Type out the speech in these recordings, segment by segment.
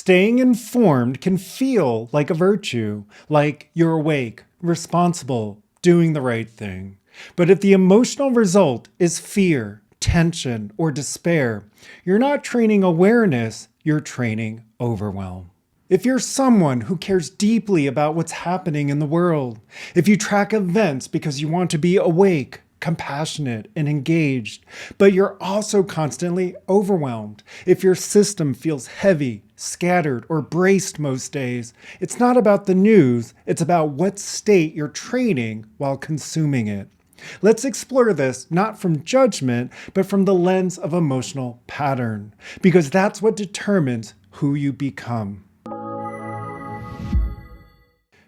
Staying informed can feel like a virtue, like you're awake, responsible, doing the right thing. But if the emotional result is fear, tension, or despair, you're not training awareness, you're training overwhelm. If you're someone who cares deeply about what's happening in the world, if you track events because you want to be awake, compassionate, and engaged, but you're also constantly overwhelmed, if your system feels heavy, scattered, or braced most days, it's not about the news, it's about what state you're training while consuming it. Let's explore this not from judgment, but from the lens of emotional pattern, because that's what determines who you become.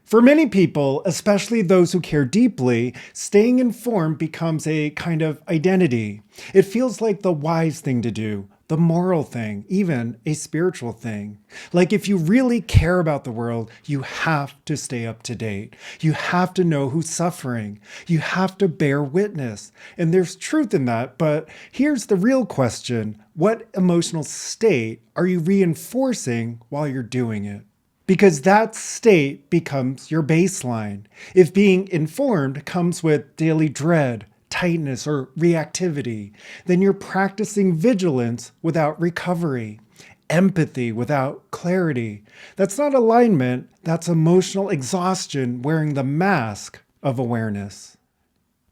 For many people, especially those who care deeply, staying informed becomes a kind of identity. It feels like the wise thing to do, the moral thing, even a spiritual thing. Like if you really care about the world, you have to stay up to date. You have to know who's suffering. You have to bear witness. And there's truth in that, but here's the real question. What emotional state are you reinforcing while you're doing it? Because that state becomes your baseline. If being informed comes with daily dread, tightness, or reactivity, then you're practicing vigilance without recovery, empathy without clarity. That's not alignment, that's emotional exhaustion wearing the mask of awareness.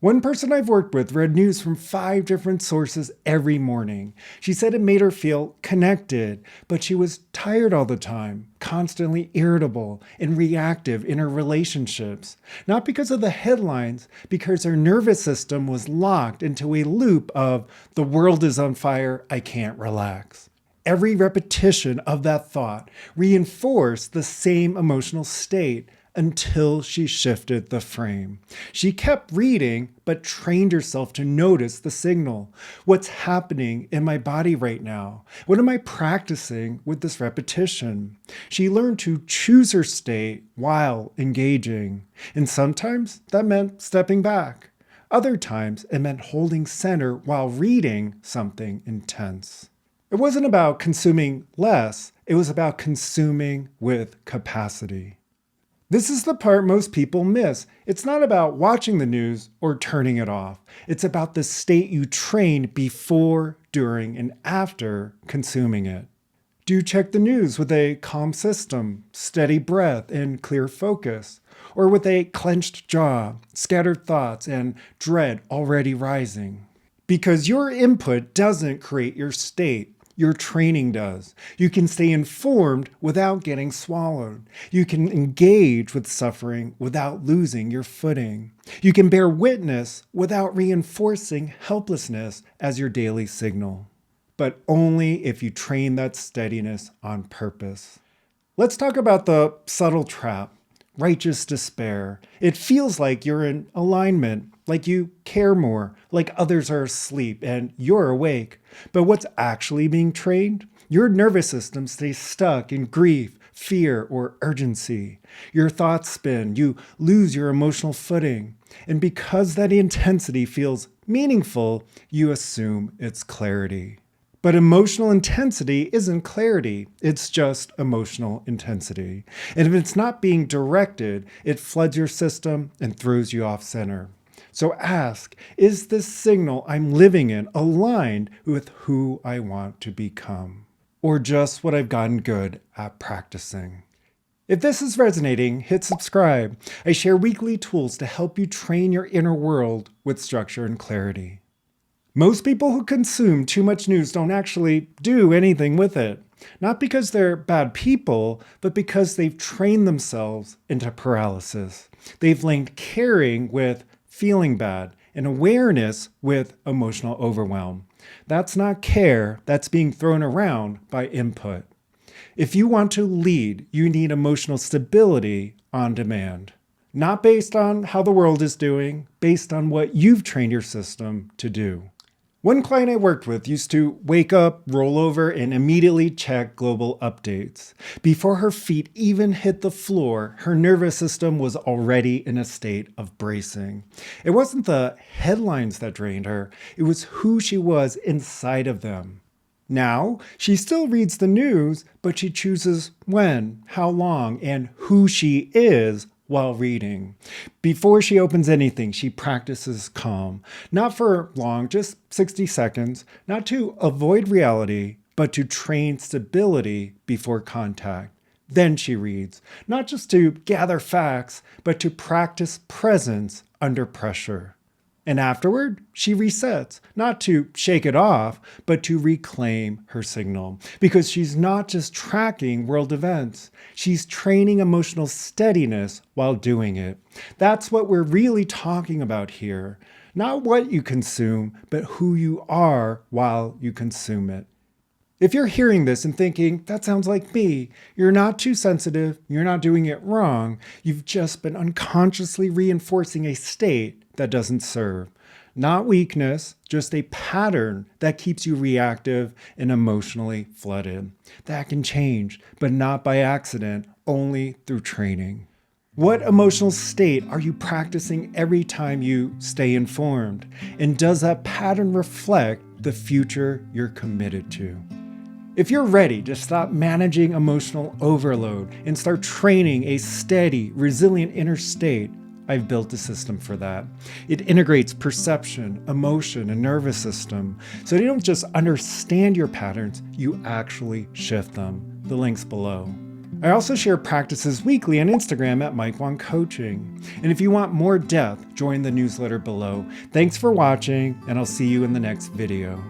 One person I've worked with read news from 5 different sources every morning. She said it made her feel connected, but she was tired all the time, constantly irritable and reactive in her relationships. Not because of the headlines, because her nervous system was locked into a loop of the world is on fire, I can't relax. Every repetition of that thought reinforced the same emotional state until she shifted the frame. She kept reading, but trained herself to notice the signal. What's happening in my body right now? What am I practicing with this repetition? She learned to choose her state while engaging. And sometimes that meant stepping back. Other times it meant holding center while reading something intense. It wasn't about consuming less, it was about consuming with capacity. This is the part most people miss. It's not about watching the news or turning it off. It's about the state you train before, during, and after consuming it. Do you check the news with a calm system, steady breath, and clear focus? Or with a clenched jaw, scattered thoughts, and dread already rising? Because your input doesn't create your state. Your training does. You can stay informed without getting swallowed. You can engage with suffering without losing your footing. You can bear witness without reinforcing helplessness as your daily signal. But only if you train that steadiness on purpose. Let's talk about the subtle trap. Righteous despair. It feels like you're in alignment, like you care more, like others are asleep and you're awake. But what's actually being trained? Your nervous system stays stuck in grief, fear, or urgency. Your thoughts spin, you lose your emotional footing. And because that intensity feels meaningful, you assume it's clarity. But emotional intensity isn't clarity, it's just emotional intensity. And if it's not being directed, it floods your system and throws you off center. So ask, is this signal I'm living in aligned with who I want to become? Or just what I've gotten good at practicing? If this is resonating, hit subscribe. I share weekly tools to help you train your inner world with structure and clarity. Most people who consume too much news don't actually do anything with it. Not because they're bad people, but because they've trained themselves into paralysis. They've linked caring with feeling bad and awareness with emotional overwhelm. That's not care, that's being thrown around by input. If you want to lead, you need emotional stability on demand. Not based on how the world is doing, based on what you've trained your system to do. One client I worked with used to wake up, roll over, and immediately check global updates. Before her feet even hit the floor, her nervous system was already in a state of bracing. It wasn't the headlines that drained her, it was who she was inside of them. Now, she still reads the news, but she chooses when, how long, and who she is while reading. Before she opens anything, she practices calm. Not for long, just 60 seconds, not to avoid reality, but to train stability before contact. Then she reads, not just to gather facts, but to practice presence under pressure. And afterward, she resets, not to shake it off, but to reclaim her signal. Because she's not just tracking world events, she's training emotional steadiness while doing it. That's what we're really talking about here. Not what you consume, but who you are while you consume it. If you're hearing this and thinking, that sounds like me, you're not too sensitive, you're not doing it wrong, you've just been unconsciously reinforcing a state that doesn't serve. Not weakness, just a pattern that keeps you reactive and emotionally flooded. That can change, but not by accident, only through training. What emotional state are you practicing every time you stay informed? And does that pattern reflect the future you're committed to? If you're ready to stop managing emotional overload and start training a steady, resilient inner state, I've built a system for that. It integrates perception, emotion, and nervous system, so you don't just understand your patterns, you actually shift them. The link's below. I also share practices weekly on Instagram at Mike Wong Coaching. And if you want more depth, join the newsletter below. Thanks for watching, and I'll see you in the next video.